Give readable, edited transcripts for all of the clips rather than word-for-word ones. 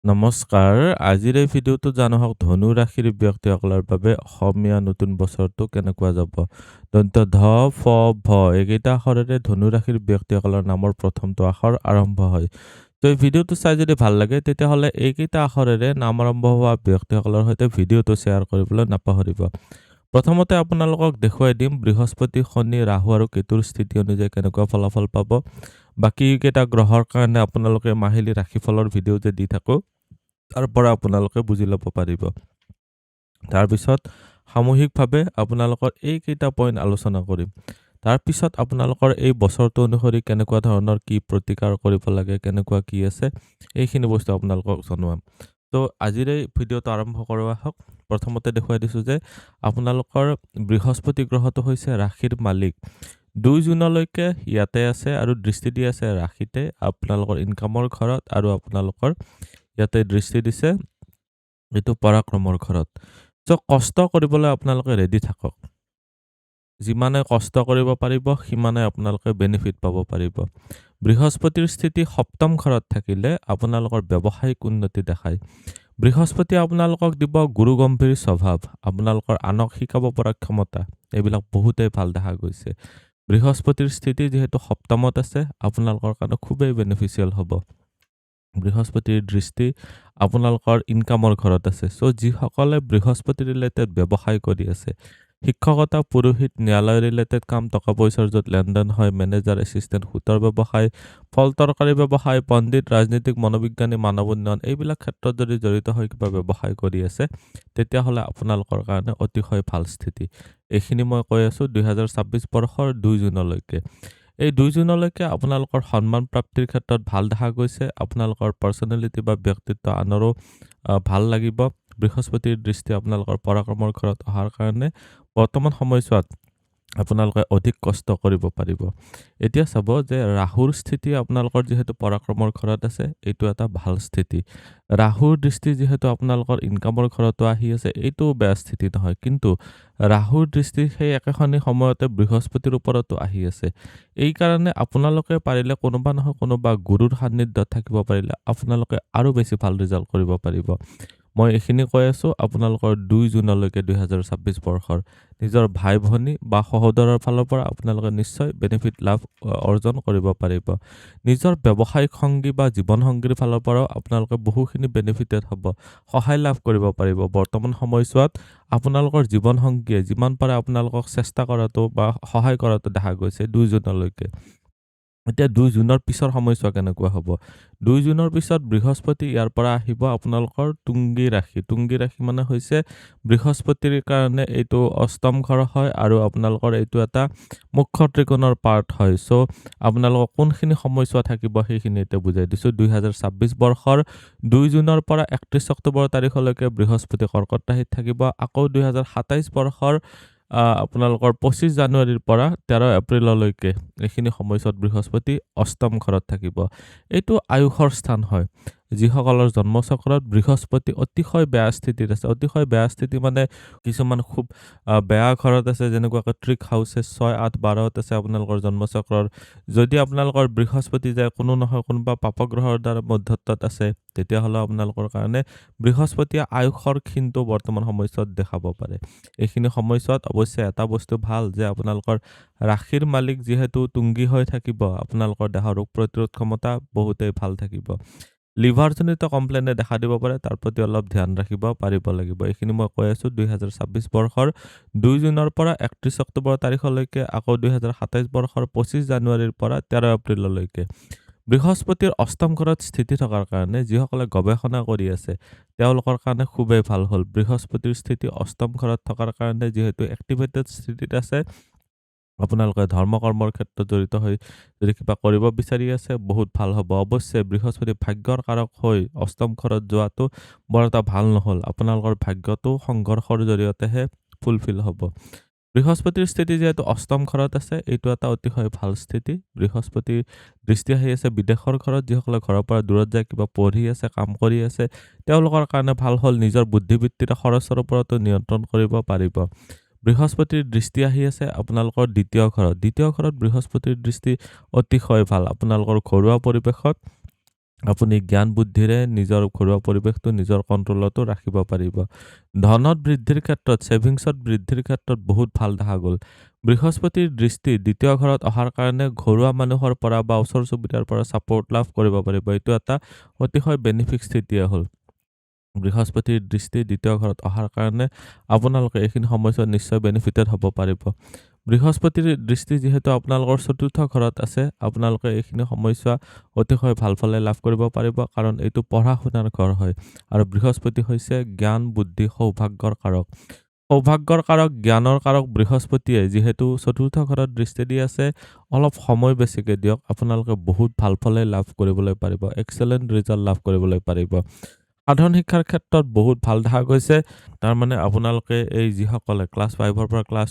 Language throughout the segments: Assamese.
নমস্কাৰ। আজিৰ এই ভিডিঅ'টো জানো হওক ধনু ৰাশিৰ ব্যক্তিসকলৰ বাবে অসমীয়া নতুন বছৰটো কেনেকুৱা যাব। দন্ত্য ধ, ফ, ভ এইকেইটা আখৰেৰে ধনু ৰাশিৰ ব্যক্তিসকলৰ নামৰ প্ৰথমটো আখৰ আৰম্ভ হয়। তো এই ভিডিঅ'টো চাই যদি ভাল লাগে তেতিয়াহ'লে এইকেইটা আখৰেৰে নাম আৰম্ভ হোৱা ব্যক্তিসকলৰ সৈতে ভিডিঅ'টো শ্বেয়াৰ কৰিবলৈ নাপাহৰিব। প্ৰথমতে আপোনালোকক দেখুৱাই দিম বৃহস্পতি, শনি, ৰাহু আৰু কেতুৰ স্থিতি অনুযায়ী কেনেকুৱা ফলাফল পাব। বাকী কেইটা গ্ৰহৰ কাৰণে আপোনালোকে মাহিলী ৰাশিফলৰ ভিডিঅ' যে দি থাকোঁ তাৰ পৰা আপোনালোকে বুজি ল'ব পাৰিব। তাৰপিছত সামূহিকভাৱে আপোনালোকৰ এইকেইটা পইণ্ট আলোচনা কৰিম। তাৰপিছত আপোনালোকৰ এই বছৰটো অনুসৰি কেনেকুৱা ধৰণৰ কি প্ৰতিকাৰ কৰিব লাগে, কেনেকুৱা কি আছে এইখিনি বস্তু আপোনালোকক জনাম। তো আজিৰ এই ভিডিঅ'টো আৰম্ভ কৰোৱা হওক। প্ৰথমতে দেখুৱাই দিছোঁ যে আপোনালোকৰ বৃহস্পতি গ্ৰহটো হৈছে ৰাশিৰ মালিক। 2 জুনলৈকে ইয়াতে আছে আৰু দৃষ্টি দি আছে ৰাশিতে আপোনালোকৰ ইনকামৰ ঘৰত, আৰু আপোনালোকৰ ইয়াতে দৃষ্টি দিছে এইটো পৰাক্ৰমৰ ঘৰত। চ' কষ্ট কৰিবলৈ আপোনালোকে ৰেডি থাকক। যিমানে কষ্ট কৰিব পাৰিব সিমানে আপোনালোকে বেনিফিট পাব পাৰিব। বৃহস্পতিৰ স্থিতি সপ্তম ঘৰত থাকিলে আপোনালোকৰ ব্যৱসায়িক উন্নতি দেখায়। বৃহস্পতিয়ে আপোনালোকক দিব গুৰু গম্ভীৰ স্বভাৱ, আপোনালোকৰ আনক শিকাব পৰা ক্ষমতা, এইবিলাক বহুতেই ভাল দেখা গৈছে। বৃহস্পতিৰ স্থিতি যিহেতু সপ্তমত আছে আপোনালোকৰ কাৰণে খুবেই বেনিফিচিয়েল হ'ব। বৃহস্পতিৰ দৃষ্টি আপোনালোকৰ ইনকামৰ ঘৰত আছে। চ' যিসকলে বৃহস্পতি ৰিলেটেড ব্যৱসায় কৰি আছে, শিক্ষকতা, পুৰোহিত, ন্যায়ালয় ৰিলেটেড কাম, টকা পইচাৰ য'ত লেনদেন হয়, মেনেজাৰ, এছিষ্টেণ্ট, সূতৰ ব্যৱসায়, ফল তৰকাৰী ব্যৱসায়, পণ্ডিত, ৰাজনীতিক, মনোবিজ্ঞানী, মানৱ উন্নয়ন এইবিলাক ক্ষেত্ৰত যদি জড়িত হৈ কিবা ব্যৱসায় কৰি আছে তেতিয়াহ'লে আপোনালোকৰ কাৰণে অতিশয় ভাল স্থিতি। এইখিনি মই কৈ আছোঁ 2026 বৰ্ষৰ 2 জুনলৈকে। এই 2 জুনলৈকে আপোনালোকৰ সন্মান প্ৰাপ্তিৰ ক্ষেত্ৰত ভাল দেখা গৈছে। আপোনালোকৰ পাৰ্চনেলিটি বা ব্যক্তিত্ব আনৰো ভাল লাগিব। বৃহস্পতিৰ দৃষ্টি আপোনালোকৰ পৰাক্ৰমৰ ঘৰত অহাৰ কাৰণে বৰ্তমান সময়ছোৱাত আপোনালোকে অধিক কষ্ট কৰিব পাৰিব। এতিয়া চাব যে ৰাহুৰ স্থিতি আপোনালোকৰ যিহেতু পৰাক্ৰমৰ ঘৰত আছে, এইটো এটা ভাল স্থিতি। ৰাহুৰ দৃষ্টি যিহেতু আপোনালোকৰ ইনকামৰ ঘৰতো আহি আছে, এইটো বেয়া স্থিতি নহয়। কিন্তু ৰাহুৰ দৃষ্টি সেই একেখিনি সময়তে বৃহস্পতিৰ ওপৰতো আহি আছে। এই কাৰণে আপোনালোকে পাৰিলে কোনোবা নহয় কোনোবা গুৰুৰ সান্নিধ্যত থাকিব পাৰিলে আপোনালোকে আৰু বেছি ভাল ৰিজাল্ট কৰিব পাৰিব। মই এইখিনি কৈ আছোঁ আপোনালোকৰ 2 জুনলৈকে 2026 বৰ্ষৰ নিজৰ ভাই ভনী বা সহোদৰৰ ফালৰ পৰা আপোনালোকে নিশ্চয় বেনিফিট লাভ অৰ্জন কৰিব পাৰিব। নিজৰ ব্যৱসায়িক সংগী বা জীৱন সংগীৰ ফালৰ পৰাও আপোনালোকে বহুখিনি বেনিফিটেড হ'ব, সহায় লাভ কৰিব পাৰিব। বৰ্তমান সময়ছোৱাত আপোনালোকৰ জীৱন সংগীয়ে যিমান পাৰে আপোনালোকক চেষ্টা কৰাটো বা সহায় কৰাটো দেখা গৈছে 2 জুনলৈকে। এতিয়া 2 জুনৰ পিছৰ সময়ছোৱা কেনেকুৱা হ'ব। 2 জুনৰ পিছত বৃহস্পতি ইয়াৰ পৰা আহিব আপোনালোকৰ তুংগী ৰাশি। তুংগী ৰাশি মানে হৈছে বৃহস্পতিৰ কাৰণে এইটো অষ্টম ঘৰ হয় আৰু আপোনালোকৰ এইটো এটা মুখ্য ত্ৰিকোণৰ পাৰ্ট হয়। চ' আপোনালোকক কোনখিনি সময়ছোৱা থাকিব সেইখিনি এতিয়া বুজাই দিছোঁ। 2026 বৰ্ষৰ 2 জুনৰ পৰা 31 অক্টোবৰ তাৰিখলৈকে বৃহস্পতি কৰ্কট ৰাশিত থাকিব। আকৌ 2027 বৰ্ষৰ আপোনালোকৰ 25 জানুৱাৰীৰ পৰা 13 এপ্ৰিললৈকে এইখিনি সময়ছোৱাত বৃহস্পতি অষ্টম ঘৰত থাকিব। এইটো আয়ুসৰ স্থান হয়। যিসকলৰ জন্মচক্ৰত বৃহস্পতি অতিশয় বেয়া স্থিতিত আছে, অতিশয় বেয়া স্থিতি মানে কিছুমান খুব বেয়া ঘৰত আছে, যেনেকুৱাকৈ ট্ৰিক হাউচেছ 6, 8, 12ত আছে আপোনালোকৰ জন্মচক্ৰৰ। যদি আপোনালোকৰ বৃহস্পতি যায় কোনো নহয় কোনোবা পাপগ্ৰহৰ দ্বাৰা মধ্যত্বত আছে, তেতিয়াহ'লে আপোনালোকৰ কাৰণে বৃহস্পতিয়ে আয়ুসৰ ক্ষীণটো বৰ্তমান সময়ছোৱাত দেখাব পাৰে। এইখিনি সময়ছোৱাত অৱশ্যে এটা বস্তু ভাল যে আপোনালোকৰ ৰাশিৰ মালিক যিহেতু তুংগী হৈ থাকিব, আপোনালোকৰ দেহৰ ৰোগ প্ৰতিৰোধ ক্ষমতা বহুতেই ভাল থাকিব। লিভাৰজনিত কমপ্লেইনে দেখা দিব পাৰে, তাৰ প্ৰতি অলপ ধ্যান ৰাখিব পাৰিব লাগিব। এইখিনি মই কৈ আছোঁ 2026 বৰ্ষৰ 2 জুনৰ পৰা 31 অক্টোবৰ তাৰিখলৈকে, আকৌ 2027 বৰ্ষৰ 25 জানুৱাৰীৰ পৰা 13 এপ্ৰিললৈকে। বৃহস্পতিৰ অষ্টম ঘৰত স্থিতি থকাৰ কাৰণে যিসকলে গৱেষণা কৰি আছে তেওঁলোকৰ কাৰণে খুবেই ভাল হ'ল। বৃহস্পতিৰ স্থিতি অষ্টম ঘৰত থকাৰ কাৰণে যিহেতু এক্টিভেটেড স্থিতিত আছে, আপোনালোকে ধৰ্ম কৰ্মৰ ক্ষেত্ৰত জড়িত হৈ যদি কিবা কৰিব বিচাৰি আছে বহুত ভাল হ'ব। অৱশ্যে বৃহস্পতি ভাগ্যৰ কাৰক হৈ অষ্টম ঘৰত যোৱাটো বৰ এটা ভাল নহ'ল। আপোনালোকৰ ভাগ্যটো সংঘৰ্ষৰ জৰিয়তেহে ফুলফিল হ'ব। বৃহস্পতিৰ স্থিতি যিহেতু অষ্টম ঘৰত আছে, এইটো এটা অতিশয় ভাল স্থিতি। বৃহস্পতিৰ দৃষ্টি আহি আছে বিদেশৰ ঘৰত। যিসকলে ঘৰৰ পৰা দূৰত যায় কিবা পঢ়ি আছে, কাম কৰি আছে, তেওঁলোকৰ কাৰণে ভাল হ'ল। নিজৰ বুদ্ধিবৃত্তিৰে খৰচৰ ওপৰতো নিয়ন্ত্ৰণ কৰিব পাৰিব। বৃহস্পতিৰ দৃষ্টি আহি আছে আপোনালোকৰ দ্বিতীয় ঘৰত। দ্বিতীয় ঘৰত বৃহস্পতিৰ দৃষ্টি অতিশয় ভাল। আপোনালোকৰ ঘৰুৱা পৰিৱেশত আপুনি জ্ঞান বুদ্ধিৰে নিজৰ ঘৰুৱা পৰিৱেশটো নিজৰ কণ্ট্ৰলতো ৰাখিব পাৰিব। ধনত বৃদ্ধিৰ ক্ষেত্ৰত, ছেভিংছত বৃদ্ধিৰ ক্ষেত্ৰত বহুত ভাল দেখা গ'ল। বৃহস্পতিৰ দৃষ্টি দ্বিতীয় ঘৰত অহাৰ কাৰণে ঘৰুৱা মানুহৰ পৰা বা ওচৰ চুবুৰীয়াৰ পৰা ছাপোৰ্ট লাভ কৰিব পাৰিব। এইটো এটা অতিশয় বেনিফিক স্থিতিয়ে হ'ল। বৃহস্পতিৰ দৃষ্টি দ্বিতীয় ঘৰত অহাৰ কাৰণে আপোনালোকে এইখিনি সময়ছোৱাত নিশ্চয় বেনিফিটেড হ'ব পাৰিব। বৃহস্পতিৰ দৃষ্টি যিহেতু আপোনালোকৰ চতুৰ্থ ঘৰত আছে, আপোনালোকে এইখিনি সময়ছোৱা অতিশয় ভাল ফলে লাভ কৰিব পাৰিব, কাৰণ এইটো পঢ়া-শুনাৰ ঘৰ হয় আৰু বৃহস্পতি হৈছে জ্ঞান, বুদ্ধি, সৌভাগ্যৰ কাৰক। সৌভাগ্যৰ কাৰক, জ্ঞানৰ কাৰক বৃহস্পতিয়ে যিহেতু চতুৰ্থ ঘৰত দৃষ্টি দি আছে, অলপ সময় বেছিকে দিয়ক। আপোনালোকে বহুত ভাল ফলে লাভ কৰিবলৈ পাৰিব। এক্সেলেণ্ট ৰিজাল্ট লাভ কৰিবলৈ পাৰিব। সাধাৰণ শিক্ষাৰ ক্ষেত্ৰত বহুত ভাল দেখা গৈছে। তাৰমানে আপোনালোকে এই যিসকলে ক্লাছ 5 পৰা ক্লাছ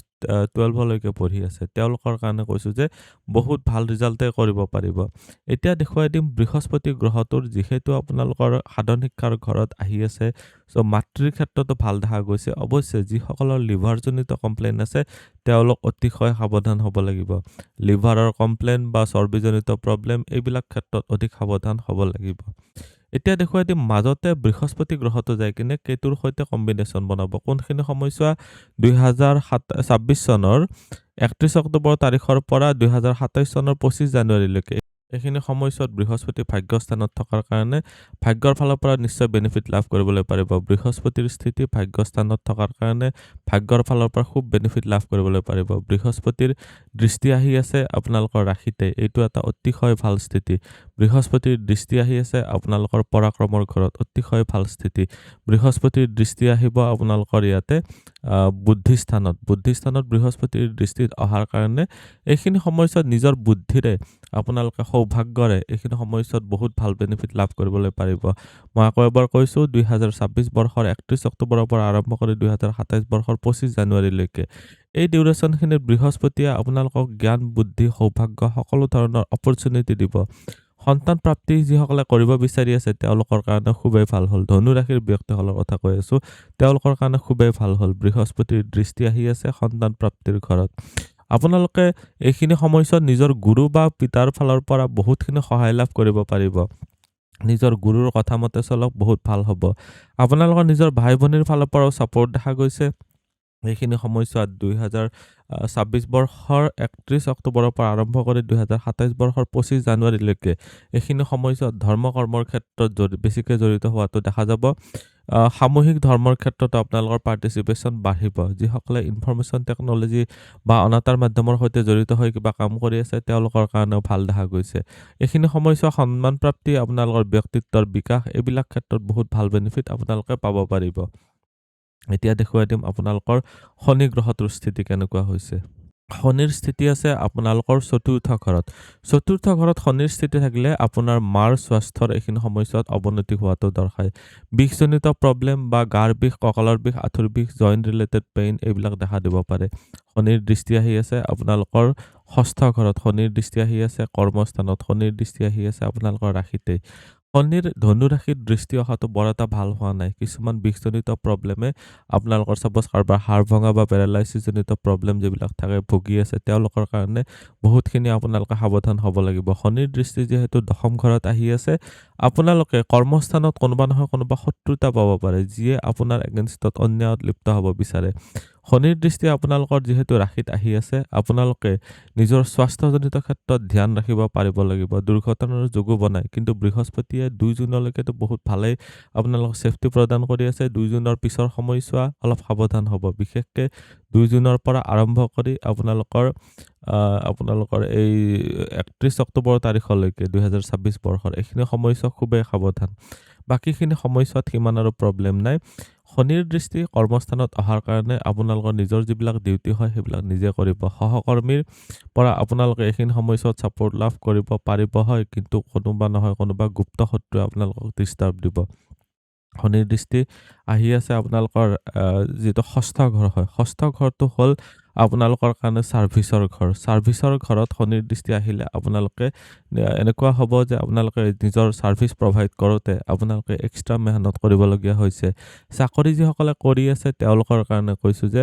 12 লৈকে পঢ়ি আছে, তেওঁলোকৰ কাৰণে কৈছোঁ যে বহুত ভাল ৰিজাল্টে কৰিব পাৰিব। এতিয়া দেখুৱাই দিম বৃহস্পতি গ্ৰহটোৰ যিহেতু আপোনালোকৰ সাধাৰণ শিক্ষাৰ ঘৰত আহি আছে, চ' মাতৃৰ ক্ষেত্ৰতো ভাল দেখা গৈছে। অৱশ্যে যিসকলৰ লিভাৰজনিত কমপ্লেইন আছে, তেওঁলোক অতিশয় সাৱধান হ'ব লাগিব। লিভাৰৰ কমপ্লেইন বা চৰ্বিজনিত প্ৰব্লেম এইবিলাক ক্ষেত্ৰত অধিক সাৱধান হ'ব লাগিব। এতিয়া দেখুৱাই দিম মাজতে বৃহস্পতি গ্ৰহটো যাই কিনে কেতুৰ সৈতে কম্বিনেশ্যন বনাব। কোনখিনি সময়ছোৱা 2026 চনৰ 31 অক্টোবৰ তাৰিখৰ পৰা 2027 চনৰ 25 জানুৱাৰীলৈকে। এইখিনি সময়ছোৱাত বৃহস্পতি ভাগ্যস্থানত থকাৰ কাৰণে ভাগ্যৰ ফালৰ পৰা নিশ্চয় বেনিফিট লাভ কৰিবলৈ পাৰিব। বৃহস্পতিৰ স্থিতি ভাগ্যস্থানত থকাৰ কাৰণে ভাগ্যৰ ফালৰ পৰা খুব বেনিফিট লাভ কৰিবলৈ পাৰিব। বৃহস্পতিৰ দৃষ্টি আহি আছে আপোনালোকৰ ৰাশিতে, এইটো এটা অতিশয় ভাল স্থিতি। বৃহস্পতিৰ দৃষ্টি আহি আছে আপোনালোকৰ পৰাক্ৰমৰ ঘৰত, অতিশয় ভাল স্থিতি। বৃহস্পতিৰ দৃষ্টি আহিব আপোনালোকৰ ইয়াতে বুদ্ধিস্থানত বৃহস্পতিৰ দৃষ্টিত অহাৰ কাৰণে এইখিনি সময়ছোৱাত নিজৰ বুদ্ধিৰে আপোনালোকে সৌভাগ্যৰে এইখিনি সময়ছোৱাত বহুত ভাল বেনিফিট লাভ কৰিবলৈ পাৰিব। মই আকৌ এবাৰ কৈছোঁ 2026 বৰ্ষৰ 31 অক্টোবৰৰ পৰা আৰম্ভ কৰি 2027 বৰ্ষৰ 25 জানুৱাৰীলৈকে এই ডিউৰেশ্যনখিনিত বৃহস্পতিয়ে আপোনালোকক জ্ঞান, বুদ্ধি, সৌভাগ্য সকলো ধৰণৰ অপৰচুনিটি দিব। সন্তান প্ৰাপ্তি যিসকলে কৰিব বিচাৰি আছে তেওঁলোকৰ কাৰণে খুবেই ভাল হ'ল। ধনু ৰাশিৰ ব্যক্তিসকলৰ কথা কৈ আছোঁ, তেওঁলোকৰ কাৰণে খুবেই ভাল হ'ল। বৃহস্পতিৰ দৃষ্টি আহি আছে সন্তান প্ৰাপ্তিৰ ঘৰত। আপোনালোকে এইখিনি সময়ছোৱাত নিজৰ গুৰু বা পিতাৰ ফালৰ পৰা বহুতখিনি সহায় লাভ কৰিব পাৰিব। নিজৰ গুৰুৰ কথা মতে চলক, বহুত ভাল হ'ব। আপোনালোকৰ নিজৰ ভাই-ভনীৰ ফালৰ পৰাও ছাপোৰ্ট দেখা গৈছে। এইখিনি সময়ছোৱাত 2026 বৰ্ষৰ 31 অক্টোবৰৰ পৰা আৰম্ভ কৰি 2027 বৰ্ষৰ 25 জানুৱাৰীলৈকে এইখিনি সময়ছোৱাত ধৰ্ম কৰ্মৰ ক্ষেত্ৰত বেছিকৈ জড়িত হোৱাটো দেখা যাব। সামূহিক ধৰ্মৰ ক্ষেত্ৰত আপোনালোকৰ পাৰ্টিচিপেশ্যন বাঢ়িব। যিসকলে ইনফৰমেশ্যন টেকন'লজি বা অনাতাঁৰ মাধ্যমৰ সৈতে জড়িত হৈ কিবা কাম কৰি আছে, তেওঁলোকৰ কাৰণেও ভাল দেখা গৈছে। এইখিনি সময়ছোৱা সন্মান প্ৰাপ্তি, আপোনালোকৰ ব্যক্তিত্বৰ বিকাশ, এইবিলাক ক্ষেত্ৰত বহুত ভাল বেনিফিট আপোনালোকে পাব পাৰিব। এতিয়া দেখুৱাই দিম আপোনালোকৰ শনি গ্ৰহটোৰ স্থিতি কেনেকুৱা হৈছে। শনিৰ স্থিতি আছে আপোনালোকৰ চতুৰ্থ ঘৰত। চতুৰ্থ ঘৰত শনিৰ স্থিতি থাকিলে আপোনাৰ মাৰ স্বাস্থ্যৰ এইখিনি সময়ছোৱাত অৱনতি হোৱাটো দৰ্শায়। বিষজনিত প্ৰব্লেম বা গাৰ বিষ, কঁকালৰ বিষ, আঁঠুৰ বিষ, জইণ্ট ৰিলেটেড পেইন এইবিলাক দেখা দিব পাৰে। শনিৰ দৃষ্টি আহি আছে আপোনালোকৰ ষষ্ঠ ঘৰত, শনিৰ দৃষ্টি আহি আছে কৰ্মস্থানত, শনিৰ দৃষ্টি আহি আছে আপোনালোকৰ ৰাশিতে। শনিৰ ধনু ৰাশিত দৃষ্টি অহাটো বৰ এটা ভাল হোৱা নাই। কিছুমান বিষজনিত প্ৰব্লেমে আপোনালোকৰ ছাপ'জ কাৰোবাৰ হাড় ভঙা বা পেৰালাইচিছজনিত প্ৰব্লেম যিবিলাক থাকে ভুগি আছে, তেওঁলোকৰ কাৰণে বহুতখিনি আপোনালোকে সাৱধান হ'ব লাগিব। শনিৰ দৃষ্টি যিহেতু দশম ঘৰত আহি আছে, আপোনালোকে কৰ্মস্থানত কোনোবা নহয় কোনোবা শত্ৰুতা পাব পাৰে, যিয়ে আপোনাৰ এগেইনষ্টত অন্যায়ত লিপ্ত হ'ব বিচাৰে। শনিৰ দৃষ্টি আপোনালোকৰ যিহেতু ৰাশিত আহি আছে, আপোনালোকে নিজৰ স্বাস্থ্যজনিত ক্ষেত্ৰত ধ্যান ৰাখিব পাৰিব লাগিব। দুৰ্ঘটনাৰ যোগো বনায়, কিন্তু বৃহস্পতিয়ে 2 জুনলৈকেতো বহুত ভালেই আপোনালোকক ছেফটি প্ৰদান কৰি আছে। 2 জুনৰ পিছৰ সময়ছোৱা অলপ সাৱধান হ'ব। বিশেষকৈ 2 জুনৰ পৰা আৰম্ভ কৰি আপোনালোকৰ এই 31 অক্টোবৰ তাৰিখলৈকে 2026 বৰ্ষৰ এইখিনি সময়ছোৱা খুবেই সাৱধান। বাকীখিনি সময়ছোৱাত সিমান আৰু প্ৰব্লেম নাই। শনিৰ দৃষ্টি কৰ্মস্থানত অহাৰ কাৰণে আপোনালোকৰ নিজৰ যিবিলাক ডিউটি হয় সেইবিলাক নিজে কৰিব। সহকৰ্মীৰ পৰা আপোনালোকে এইখিনি সময়ছোৱাত ছাপোৰ্ট লাভ কৰিব পাৰিব হয়, কিন্তু কোনোবা নহয় কোনোবা গুপ্ত শত্ৰুৱে আপোনালোকক ডিষ্টাৰ্ব দিব। শনিৰ দৃষ্টি আহি আছে আপোনালোকৰ যিটো ষষ্ঠ ঘৰ হয়, ষষ্ঠ ঘৰটো হ'ল আপোনালোকৰ কাৰণে ছাৰ্ভিচৰ ঘৰত শনিৰ দৃষ্টি আহিলে আপোনালোকে এনেকুৱা হ'ব যে আপোনালোকে নিজৰ ছাৰ্ভিচ প্ৰভাইড কৰোঁতে আপোনালোকে এক্সট্ৰা মেহনত কৰিবলগীয়া হৈছে। চাকৰি যিসকলে কৰি আছে তেওঁলোকৰ কাৰণে কৈছোঁ যে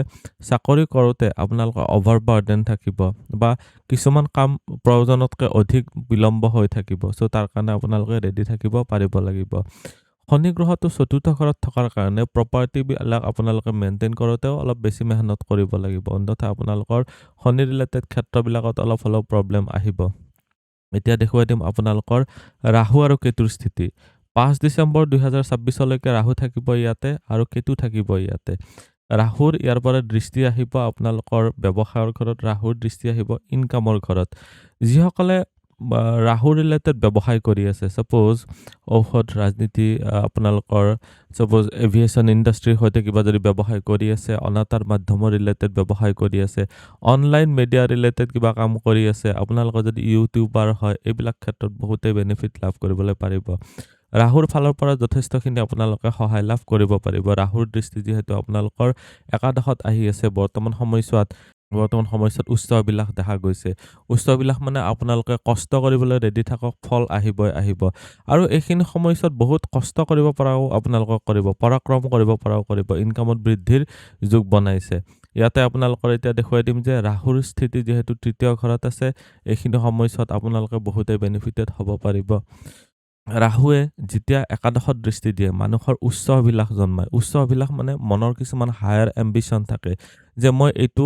চাকৰি কৰোঁতে আপোনালোকৰ অভাৰবাৰ্ডেন থাকিব বা কিছুমান কাম প্ৰয়োজনতকৈ অধিক বিলম্ব হৈ থাকিব। চ' তাৰ কাৰণে আপোনালোকে ৰেডি থাকিব পাৰিব লাগিব। শনি গ্ৰহটো চতুৰ্থ ঘৰত থকাৰ কাৰণে প্ৰপাৰ্টিবিলাক আপোনালোকে মেইনটেইন কৰোঁতেও অলপ বেছি মেহনত কৰিব লাগিব। অন্যথা আপোনালোকৰ শনি ৰিলেটেড ক্ষেত্ৰবিলাকত অলপ হ'লেও প্ৰব্লেম আহিব। এতিয়া দেখুৱাই দিম আপোনালোকৰ ৰাহু আৰু কেতুৰ স্থিতি। 5 ডিচেম্বৰ 2026লৈকে ৰাহু থাকিব ইয়াতে আৰু কেতু থাকিব ইয়াতে। ৰাহুৰ ইয়াৰ পৰা দৃষ্টি আহিব আপোনালোকৰ ব্যৱসায়ৰ ঘৰত, ৰাহুৰ দৃষ্টি আহিব ইনকামৰ ঘৰত। যিসকলে ৰাহু ৰিলেটেড ব্যৱসায় কৰি আছে, ছাপ'জ ঔষধ, ৰাজনীতি, আপোনালোকৰ ছাপ'জ এভিয়েশ্যন ইণ্ডাষ্ট্ৰীৰ সৈতে কিবা যদি ব্যৱসায় কৰি আছে, অনাতাঁৰ মাধ্যমৰ ৰিলেটেড ব্যৱসায় কৰি আছে, অনলাইন মিডিয়া ৰিলেটেড কিবা কাম কৰি আছে, আপোনালোকৰ যদি ইউটিউবাৰ হয়, এইবিলাক ক্ষেত্ৰত বহুতেই বেনিফিট লাভ কৰিবলৈ পাৰিব। ৰাহুৰ ফালৰ পৰা যথেষ্টখিনি আপোনালোকে সহায় লাভ কৰিব পাৰিব। ৰাহুৰ দৃষ্টি যিহেতু আপোনালোকৰ একাদশত আহি আছে বৰ্তমান সময়ছোৱাত উচ্চ অভিলাষ দেখা গৈছে। উচ্চ অভিলাষ মানে আপোনালোকে কষ্ট কৰিবলৈ ৰেডি থাকক, ফল আহিব। আৰু এইখিনি সময়ছোৱাত বহুত কষ্ট কৰিব পৰাও আপোনালোকক কৰিব, পৰাক্ৰম কৰিব পৰাও কৰিব, ইনকামত বৃদ্ধিৰ যোগ বনাইছে। ইয়াতে আপোনালোকৰ এতিয়া দেখুৱাই দিম যে ৰাহুৰ স্থিতি যিহেতু তৃতীয় ঘৰত আছে, এইখিনি সময়ছোৱাত আপোনালোকে বহুতেই বেনিফিটেড হ'ব পাৰিব। ৰাহুৱে যেতিয়া একাদশত দৃষ্টি দিয়ে মানুহৰ উচ্চ অভিলাষ জন্মায়। উচ্চ অভিলাষ মানে মনৰ কিছুমান হায়াৰ এম্বিশ্যন থাকে যে মই এইটো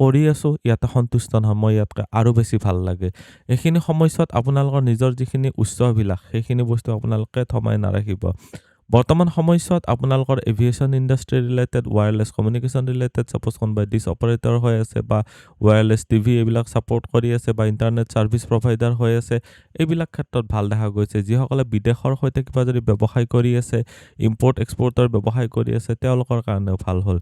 কৰি আছোঁ, ইয়াতে সন্তুষ্ট নহয়, মই ইয়াতকৈ আৰু বেছি ভাল লাগে। এইখিনি সময়ছোৱাত আপোনালোকৰ নিজৰ যিখিনি উচ্চ অভিলাষ সেইখিনি বস্তু আপোনালোকে থমাই নাৰাখিব। বৰ্তমান সময়ছোৱাত আপোনালোকৰ aviation industry related, wireless communication related, suppose কোনোবাই ডিছ অপাৰেটৰ হৈ আছে বা ৱায়াৰলেছ টিভি এইবিলাক ছাপোৰ্ট কৰি আছে বা ইণ্টাৰনেট ছাৰ্ভিচ প্ৰভাইডাৰ হৈ আছে, এইবিলাক ক্ষেত্ৰত ভাল দেখা গৈছে। যিসকলে বিদেশৰ সৈতে কিবা যদি ব্যৱসায় কৰি আছে, ইম্পৰ্ট এক্সপৰ্টৰ ব্যৱসায় কৰি আছে, তেওঁলোকৰ কাৰণেও ভাল হ'ল।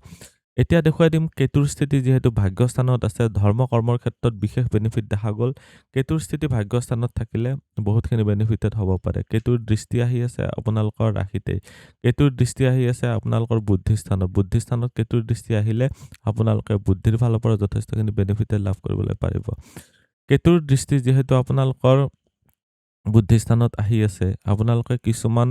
এতিয়া দেখুৱাই দিম কেতুৰ স্থিতি যিহেতু ভাগ্যস্থানত আছে, ধৰ্ম কৰ্মৰ ক্ষেত্ৰত বিশেষ বেনিফিট দেখা গ'ল। কেতুৰ স্থিতি ভাগ্যস্থানত থাকিলে বহুতখিনি বেনিফিটেড হ'ব পাৰে। কেতুৰ দৃষ্টি আহি আছে আপোনালোকৰ ৰাশিতেই। কেতুৰ দৃষ্টি আহি আছে আপোনালোকৰ বুদ্ধিস্থানত কেতুৰ দৃষ্টি আহিলে আপোনালোকে বুদ্ধিৰ ফালৰ পৰা যথেষ্টখিনি বেনিফিটেড লাভ কৰিবলৈ পাৰিব। কেতুৰ দৃষ্টি যিহেতু আপোনালোকৰ বুদ্ধিস্থানত আহি আছে, আপোনালোকে কিছুমান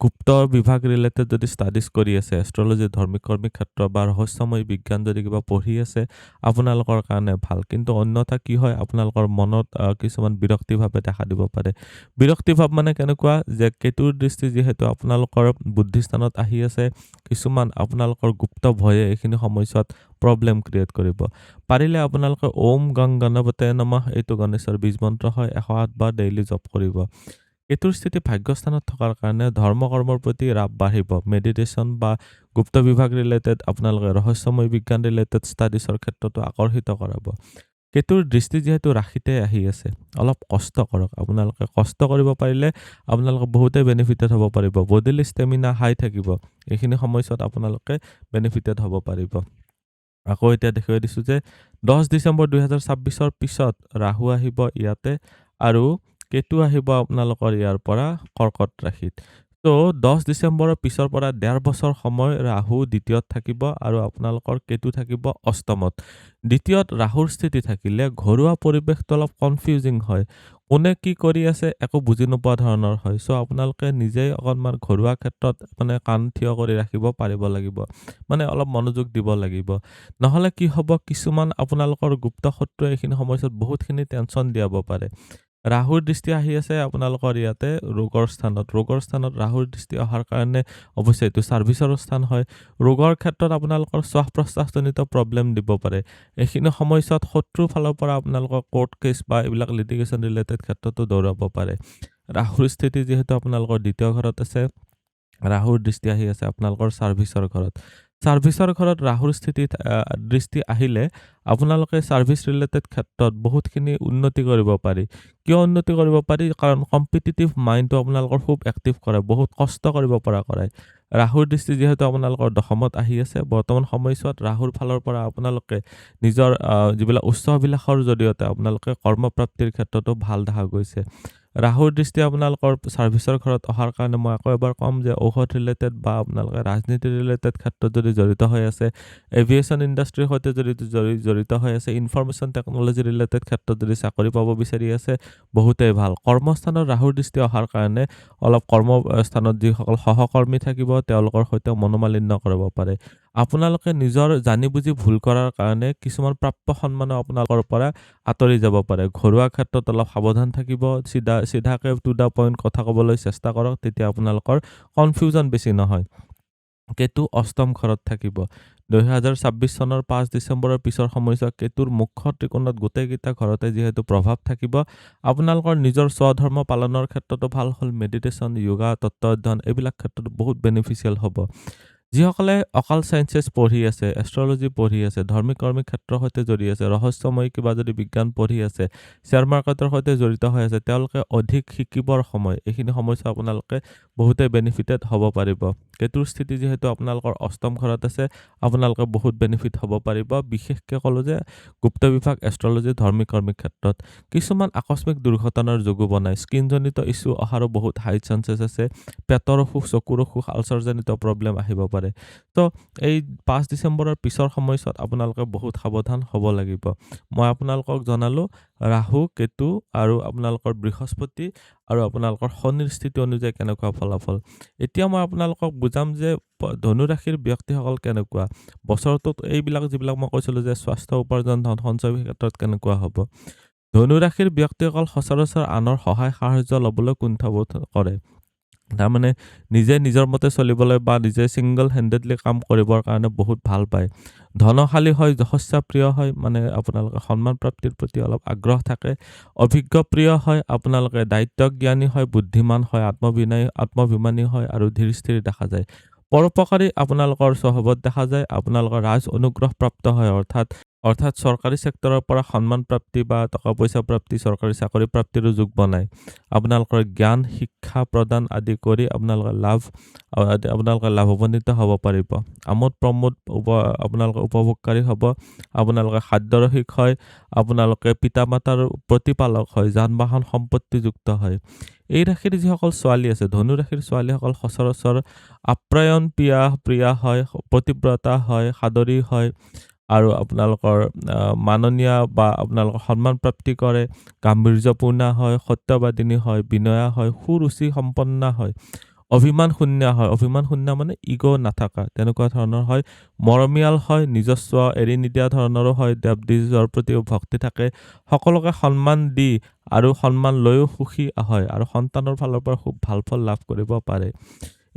গুপ্ত বিভাগ ৰিলেটেড যদি ষ্টাডিজ কৰি আছে, এষ্ট্ৰলজি, ধৰ্মিক কৰ্মিক ক্ষেত্ৰ বা ৰহস্যময় বিজ্ঞান যদি কিবা পঢ়ি আছে, আপোনালোকৰ কাৰণে ভাল। কিন্তু অন্যথা কি হয়, আপোনালোকৰ মনত কিছুমান বিৰক্তিভাৱে দেখা দিব পাৰে। বিৰক্তিভাৱ মানে কেনেকুৱা যে কেতুৰ দৃষ্টি যিহেতু আপোনালোকৰ বুদ্ধিস্থানত আহি আছে, কিছুমান আপোনালোকৰ গুপ্ত ভয়ে এইখিনি সময়ছোৱাত প্ৰব্লেম ক্ৰিয়েট কৰিব। পাৰিলে আপোনালোকে ওম গং গণপতে নমঃ এইটো গণেশৰ বীজ মন্ত্ৰ হয়, 108 বাৰ ডেইলি জপ কৰিব। কেতুৰ স্থিতি ভাগ্যস্থানত থকাৰ কাৰণে ধৰ্ম কৰ্মৰ প্ৰতি ৰাপ বাঢ়িব। মেডিটেশ্যন বা গুপ্ত বিভাগ ৰিলেটেড, আপোনালোকে ৰহস্যময় বিজ্ঞান ৰিলেটেড ষ্টাডিছৰ ক্ষেত্ৰতো আকৰ্ষিত কৰাব। কেতুৰ দৃষ্টি যিহেতু ৰাশিতে আহি আছে, অলপ কষ্ট কৰক। আপোনালোকে কষ্ট কৰিব পাৰিলে আপোনালোকে বহুতেই বেনিফিটেড হ'ব পাৰিব। বডিলি ষ্টেমিনা হাই থাকিব। এইখিনি সময়ছোৱাত আপোনালোকে বেনিফিটেড হ'ব পাৰিব। আকৌ এতিয়া দেখুৱাই দিছোঁ যে 10 ডিচেম্বৰ 2026ৰ পিছত ৰাহু আহিব ইয়াতে আৰু কেতু আহিব আপোনালোকৰ ইয়াৰ পৰা কৰ্কট ৰাশিত। ত' 10 ডিচেম্বৰৰ পিছৰ পৰা 1.5 বছৰ সময় ৰাহু দ্বিতীয়ত থাকিব আৰু আপোনালোকৰ কেতু থাকিব অষ্টমত। দ্বিতীয়ত ৰাহুৰ স্থিতি থাকিলে ঘৰুৱা পৰিৱেশটো অলপ কনফিউজিং হয়। কোনে কি কৰি আছে একো বুজি নোপোৱা ধৰণৰ হয়। চ' আপোনালোকে নিজেই অকণমান ঘৰুৱা ক্ষেত্ৰত মানে কাণ থিয় কৰি ৰাখিব পাৰিব লাগিব, মানে অলপ মনোযোগ দিব লাগিব। নহ'লে কি হ'ব, কিছুমান আপোনালোকৰ গুপ্ত শত্ৰুৱে এইখিনি সময়ছোৱাত বহুতখিনি টেনশ্যন দিয়াব পাৰে। ৰাহুৰ দৃষ্টি আহি আছে আপোনালোকৰ ইয়াতে ৰোগৰ স্থানত ৰাহুৰ দৃষ্টি অহাৰ কাৰণে অৱশ্যে এইটো ছাৰ্ভিচৰ স্থান হয়। ৰোগৰ ক্ষেত্ৰত আপোনালোকৰ শ্বাস প্ৰশ্বাসজনিত প্ৰব্লেম দিব পাৰে। এইখিনি সময়ছোৱাত শত্ৰুৰ ফালৰ পৰা আপোনালোকৰ কোৰ্ট কেছ বা এইবিলাক লিটিগেশ্যন ৰিলেটেড ক্ষেত্ৰতো দৌৰাব পাৰে। ৰাহুৰ স্থিতি যিহেতু আপোনালোকৰ দ্বিতীয় ঘৰত আছে, ৰাহুৰ দৃষ্টি আহি আছে আপোনালোকৰ ছাৰ্ভিচৰ ঘৰত ৰাহুৰ দৃষ্টি আহিলে আপোনালোকে ছাৰ্ভিচ ৰিলেটেড ক্ষেত্ৰত বহুতখিনি উন্নতি কৰিব পাৰি। কিয় উন্নতি কৰিব পাৰি? কাৰণ কম্পিটিটিভ মাইণ্ডটো আপোনালোকৰ খুব এক্টিভ কৰে, বহুত কষ্ট কৰিব পৰা কৰায়। ৰাহুৰ দৃষ্টি যিহেতু আপোনালোকৰ দশমত আহি আছে, বৰ্তমান সময়ছোৱাত ৰাহুৰ ফালৰ পৰা আপোনালোকে নিজৰ যিবিলাক উচ্চ অভিলাষৰ জৰিয়তে আপোনালোকে কৰ্মপ্ৰাপ্তিৰ ক্ষেত্ৰতো ভাল দেখা গৈছে। ৰাহুৰ দৃষ্টি আপোনালোকৰ ছাৰ্ভিচৰ ঘৰত অহাৰ কাৰণে মই আকৌ এবাৰ ক'ম যে ঔষধ ৰিলেটেড বা আপোনালোকে ৰাজনীতি ৰিলেটেড ক্ষেত্ৰত যদি জড়িত হৈ আছে, এভিয়েশ্যন ইণ্ডাষ্ট্ৰীৰ সৈতে যদি জড়িত হৈ আছে, ইনফৰমেশ্যন টেকন'লজি ৰিলেটেড ক্ষেত্ৰত যদি চাকৰি পাব বিচাৰি আছে, বহুতেই ভাল। কৰ্মস্থানত ৰাহুৰ দৃষ্টি অহাৰ কাৰণে অলপ কৰ্মস্থানত যিসকল সহকৰ্মী থাকিব তেওঁলোকৰ সৈতে মনোমালিন্য কৰিব পাৰে। আপোনালোকে নিজৰ জানি বুজি ভুল কৰাৰ কাৰণে কিছুমান প্ৰাপ্য সন্মানো আপোনালোকৰ পৰা আঁতৰি যাব পাৰে। ঘৰুৱা ক্ষেত্ৰত অলপ সাৱধান থাকিব, চিধাকে টু দা পইণ্ট কথা ক'বলৈ চেষ্টা কৰক, তেতিয়া আপোনালোকৰ কনফিউজন বেছি নহয়। কেতু অষ্টম ঘৰত থাকিব। 2026 চনৰ 5 ডিচেম্বৰৰ পিছৰ সময়ছোৱাত কেতুৰ মুখ্য ত্ৰিকোণত গোটেইকেইটা ঘৰতে যিহেতু প্ৰভাৱ থাকিব, আপোনালোকৰ নিজৰ স্বধৰ্ম পালনৰ ক্ষেত্ৰতো ভাল হ'ল। মেডিটেশ্যন, য়োগা, তত্ত্ব অধ্যয়ন এইবিলাক ক্ষেত্ৰত বহুত বেনিফিচিয়েল হ'ব। যিসকলে অকাল চায়েন্সেছ পঢ়ি আছে, এষ্ট্ৰলজি পঢ়ি আছে, ধৰ্মিক কৰ্মিক ক্ষেত্ৰৰ সৈতে জড়িত আছে, ৰহস্যময় কিবা যদি বিজ্ঞান পঢ়ি আছে, শ্বেয়াৰ মাৰ্কেটৰ সৈতে জড়িত হৈ আছে, তেওঁলোকে অধিক শিকিবৰ সময়। এইখিনি সময়ছোৱা আপোনালোকে বহুতেই বেনিফিটেড হ'ব পাৰিব। কেতুৰ স্থিতি যিহেতু আপোনালোকৰ অষ্টম ঘৰত আছে, আপোনালোকে বহুত বেনিফিট হ'ব পাৰিব। বিশেষকৈ ক'লোঁ যে গুপ্ত বিভাগ, এষ্ট্ৰলজি, ধৰ্মিক কৰ্মিক ক্ষেত্ৰত কিছুমান আকস্মিক দুৰ্ঘটনাৰ যোগো বনায়। স্কিনজনিত ইছ্যু অহাৰো বহুত হাই চান্সেছ আছে। পেটৰ অসুখ, চকুৰ অসুখ, আলচাৰজনিত প্ৰব্লেম আহিব পাৰে। তো এই 5 ডিচেম্বৰৰ পিছৰ সময়ছোৱাত আপোনালোকে বহুত সাৱধান হ'ব লাগিব। মই আপোনালোকক জনালোঁ ৰাহু, কেতু আৰু আপোনালোকৰ বৃহস্পতি আৰু আপোনালোকৰ শনিৰ স্থিতি অনুযায়ী কেনেকুৱা ফলাফল। এতিয়া মই আপোনালোকক বুজাম যে ধনু ৰাশিৰ ব্যক্তিসকল কেনেকুৱা। বছৰটোত এইবিলাক যিবিলাক মই কৈছিলোঁ যে স্বাস্থ্য, উপাৰ্জন, ধন সঞ্চয় ক্ষেত্ৰত কেনেকুৱা হ'ব। ধনু ৰাশিৰ ব্যক্তিসকল সচৰাচৰ আনৰ সহায় সাহায্য ল'বলৈ কুণ্ঠাবোধ কৰে। তাৰমানে নিজে নিজৰ মতে চলিবলৈ বা নিজে ছিংগল হেণ্ডেডলি কাম কৰিবৰ কাৰণে বহুত ভাল পায়। ধনশালী হয়, যশস্যা প্ৰিয় হয়, মানে আপোনালোকে সন্মান প্ৰাপ্তিৰ প্ৰতি অলপ আগ্ৰহ থাকে। অভিজ্ঞ প্ৰিয় হয়, আপোনালোকে দায়িত্বজ্ঞানী হয়, বুদ্ধিমান হয়, আত্মভিমানী হয় আৰু ধীৰ স্থিৰ দেখা যায়। পৰোপকাৰী আপোনালোকৰ স্বভাৱত দেখা যায়। আপোনালোকৰ ৰাজ অনুগ্ৰহ প্ৰাপ্ত হয়, অৰ্থাৎ চৰকাৰী ছেক্টৰৰ পৰা সন্মান প্ৰাপ্তি বা টকা পইচা প্ৰাপ্তি, চৰকাৰী চাকৰি প্ৰাপ্তিৰো যোগ বনায়। আপোনালোকৰ জ্ঞান, শিক্ষা প্ৰদান আদি কৰি আপোনালোকে লাভান্বিত হ'ব পাৰিব। আমোদ প্ৰমোদ আপোনালোকে উপভোগকাৰী হ'ব। আপোনালোকে খাদ্যৰসিক হয়। আপোনালোকে পিতা মাতাৰ প্ৰতিপালক হয়। যান বাহন সম্পত্তিযুক্ত হয়। এই ৰাশিৰ যিসকল ছোৱালী আছে, ধনু ৰাশিৰ ছোৱালীসকল সচৰাচৰ আপ্যায়ন প্ৰিয়া হয়, প্ৰতিব্ৰতা হয়, সাদৰী হয় আৰু আপোনালোকৰ মাননীয় বা আপোনালোকৰ সন্মান প্ৰাপ্তি কৰে, গাম্ভীৰ্যপূৰ্ণ হয়, সত্যবাদিনী হয়, বিনয়া হয়, সুৰুচি সম্পন্ন হয়, অভিমান শূন্য হয়। অভিমান শূন্য মানে ইগ' নাথাকা তেনেকুৱা ধৰণৰ হয়। মৰমীয়াল হয়, নিজস্ব এৰি নিদিয়া ধৰণৰো হয়, দেৱ-দেৱীৰ প্ৰতিও ভক্তি থাকে, সকলোকে সন্মান দি আৰু সন্মান লৈও সুখী হয় আৰু সন্তানৰ ফালৰ পৰা খুব ভাল ফল লাভ কৰিব পাৰে।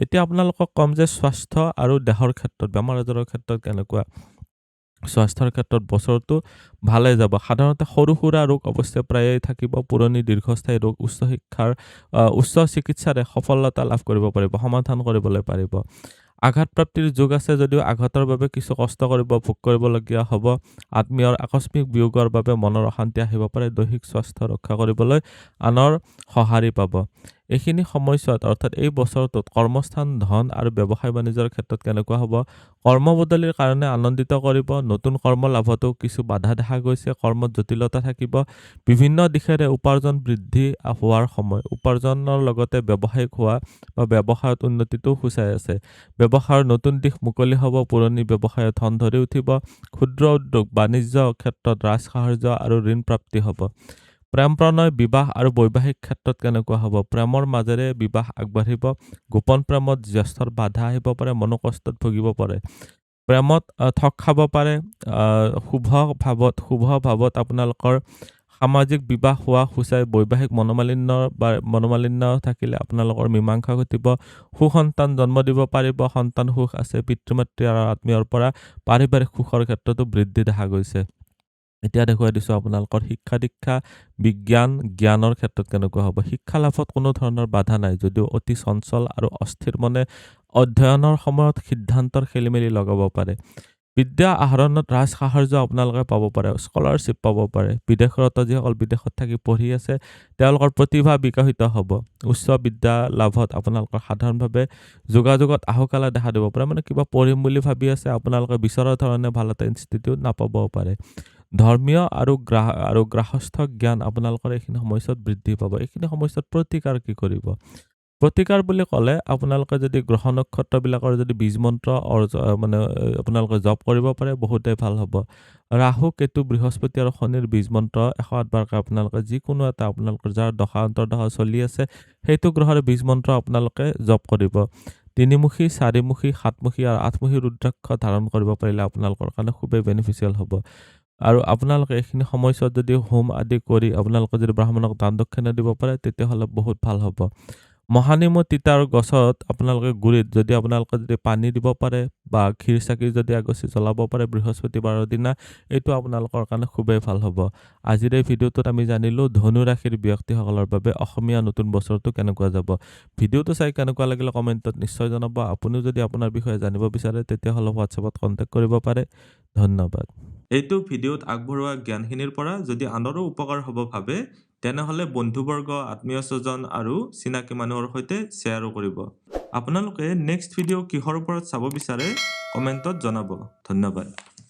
এতিয়া আপোনালোকক ক'ম যে স্বাস্থ্য আৰু দেহৰ ক্ষেত্ৰত, বেমাৰ আজাৰৰ ক্ষেত্ৰত কেনেকুৱা। স্বাস্থ্যৰ ক্ষেত্ৰত বছৰটো ভালে যাব। সাধাৰণতে সৰু সুৰা ৰোগ অৱশ্যে প্ৰায়ে থাকিব। পুৰণি দীৰ্ঘস্থায়ী ৰোগ উচ্চ চিকিৎসাৰে সফলতা লাভ কৰিব পাৰিব, সমাধান কৰিবলৈ পাৰিব। আঘাতপ্ৰাপ্তিৰ যোগ আছে যদিও আঘাতৰ বাবে কিছু কষ্ট ভোগ কৰিবলগীয়া হ'ব। আত্মীয়ৰ আকস্মিক বিয়োগৰ বাবে মনৰ অশান্তি আহিব পাৰে। দৈহিক স্বাস্থ্য ৰক্ষা কৰিবলৈ আনৰ সঁহাৰি পাব। এইখিনি সময়ছোৱাত অৰ্থাৎ এই বছৰটোত কৰ্মস্থান, ধন আৰু ব্যৱসায় বাণিজ্যৰ ক্ষেত্ৰত কেনেকুৱা হ'ব। কৰ্মবদলিৰ কাৰণে আনন্দিত কৰিব। নতুন কৰ্ম লাভতো কিছু বাধা দেখা গৈছে। কৰ্মত জটিলতা থাকিব। বিভিন্ন দিশেৰে উপাৰ্জন বৃদ্ধি হোৱাৰ সময়। উপাৰ্জনৰ লগতে ব্যৱসায়িক হোৱা বা ব্যৱসায়ত উন্নতিটো সূচাই আছে। ব্যৱসায়ৰ নতুন দিশ মুকলি হ'ব। পুৰণি ব্যৱসায়ত ধন ধৰি উঠিব। ক্ষুদ্ৰ উদ্যোগ, বাণিজ্য ক্ষেত্ৰত ৰাজ সাহায্য আৰু ঋণ প্ৰাপ্তি হ'ব। প্ৰেম প্ৰণয়, বিবাহ আৰু বৈবাহিক ক্ষেত্ৰত কেনেকুৱা হ'ব। প্ৰেমৰ মাজেৰে বিবাহ আগবাঢ়িব। গোপন প্ৰেমত জ্যেষ্ঠৰ বাধা আহিব পাৰে, মনোকষ্টত ভুগিব পাৰে। প্ৰেমত ঠগ খাব পাৰে। শুভ ভাৱত আপোনালোকৰ সামাজিক বিবাহ হোৱা সূচাই। বৈবাহিক মনোমালিন্য থাকিলে আপোনালোকৰ মীমাংসা ঘটিব। সুসন্তান জন্ম দিব পাৰিব। সন্তান সুখ আছে। পিতৃ মাতৃ আৰু আত্মীয়ৰ পৰা পাৰিবাৰিক সুখৰ ক্ষেত্ৰতো বৃদ্ধি দেখা গৈছে। এতিয়া দেখুৱাই দিছোঁ আপোনালোকৰ শিক্ষা দীক্ষা, বিজ্ঞান, জ্ঞানৰ ক্ষেত্ৰত কেনেকুৱা হ'ব। শিক্ষা লাভত কোনো ধৰণৰ বাধা নাই, যদিও অতি চঞ্চল আৰু অস্থিৰ মনে অধ্যয়নৰ সময়ত সিদ্ধান্তৰ খেলিমেলি লগাব পাৰে। বিদ্যা আহৰণত ৰাজ সাহায্য আপোনালোকে পাব পাৰে। স্কলাৰশ্বিপ পাব পাৰে। বিদেশৰত যিসকল বিদেশত থাকি পঢ়ি আছে তেওঁলোকৰ প্ৰতিভা বিকশিত হ'ব। উচ্চ বিদ্যা লাভত আপোনালোকৰ সাধাৰণভাৱে যোগাযোগত আহুকালা দেখা দিব পাৰে। মানে কিবা পঢ়িম বুলি ভাবি আছে, আপোনালোকে বিচৰা ধৰণে ভাল এটা ইনষ্টিটিউট নাপাবও পাৰে। ধৰ্মীয় আৰু গ্ৰাহস্থ জ্ঞান আপোনালোকৰ এইখিনি সময়ছোৱাত বৃদ্ধি পাব। এইখিনি সময়ছোৱাত প্ৰতিকাৰ কি কৰিব? প্ৰতিকাৰ বুলি ক'লে আপোনালোকে যদি গ্ৰহ নক্ষত্ৰবিলাকৰ যদি বীজ মন্ত্ৰ আপোনালোকে জপ কৰিব পাৰে বহুতেই ভাল হ'ব। ৰাহু, কেতু, বৃহস্পতি আৰু শনিৰ বীজ মন্ত্ৰ ১০৮ বাৰকৈ আপোনালোকে যিকোনো এটা আপোনালোকৰ যাৰ দশা অন্তৰ্দশা চলি আছে সেইটো গ্ৰহৰ বীজ মন্ত্ৰ আপোনালোকে জপ কৰিব। ৩মুখী, ৪মুখী, ৭মুখী আৰু ৮মুখী ৰুদ্ৰাক্ষ ধাৰণ কৰিব পাৰিলে আপোনালোকৰ কাৰণে খুবেই বেনিফিচিয়েল হ'ব। আৰু আপোনালোকে এইখিনি সময়ছোৱাত যদি হোম আদি কৰি আপোনালোকে যদি ব্ৰাহ্মণক দান দক্ষিণা দিব পাৰে তেতিয়াহ'লে বহুত ভাল হ'ব। মহানিম তিতাৰ গছত আপোনালোকে গুৰিত যদি আপোনালোকে যদি পানী দিব পাৰে বা ক্ষীৰ চাকি যদি এগছি জ্বলাব পাৰে বৃহস্পতিবাৰৰ দিনা, এইটো আপোনালোকৰ কাৰণে খুবেই ভাল হ'ব। আজিৰ এই ভিডিঅ'টোত আমি জানিলোঁ ধনু ৰাশিৰ ব্যক্তিসকলৰ বাবে অসমীয়া নতুন বছৰটো কেনেকুৱা যাব। ভিডিঅ'টো চাই কেনেকুৱা লাগিলে কমেণ্টত নিশ্চয় জনাব। আপুনিও যদি আপোনাৰ বিষয়ে জানিব বিচাৰে তেতিয়াহ'লে হোৱাটছএপত কণ্টেক্ট কৰিব পাৰে। ধন্যবাদ। এইটো ভিডিঅ'ত আগবঢ়োৱা জ্ঞানখিনিৰ পৰা যদি আনৰো উপকাৰ হ'ব ভাবে তেনেহ'লে বন্ধুবৰ্গ, আত্মীয় স্বজন আৰু চিনাকি মানুহৰ সৈতে শ্বেয়াৰো কৰিব। আপোনালোকে নেক্সট ভিডিঅ' কিহৰ ওপৰত চাব বিচাৰে কমেণ্টত জনাব। ধন্যবাদ।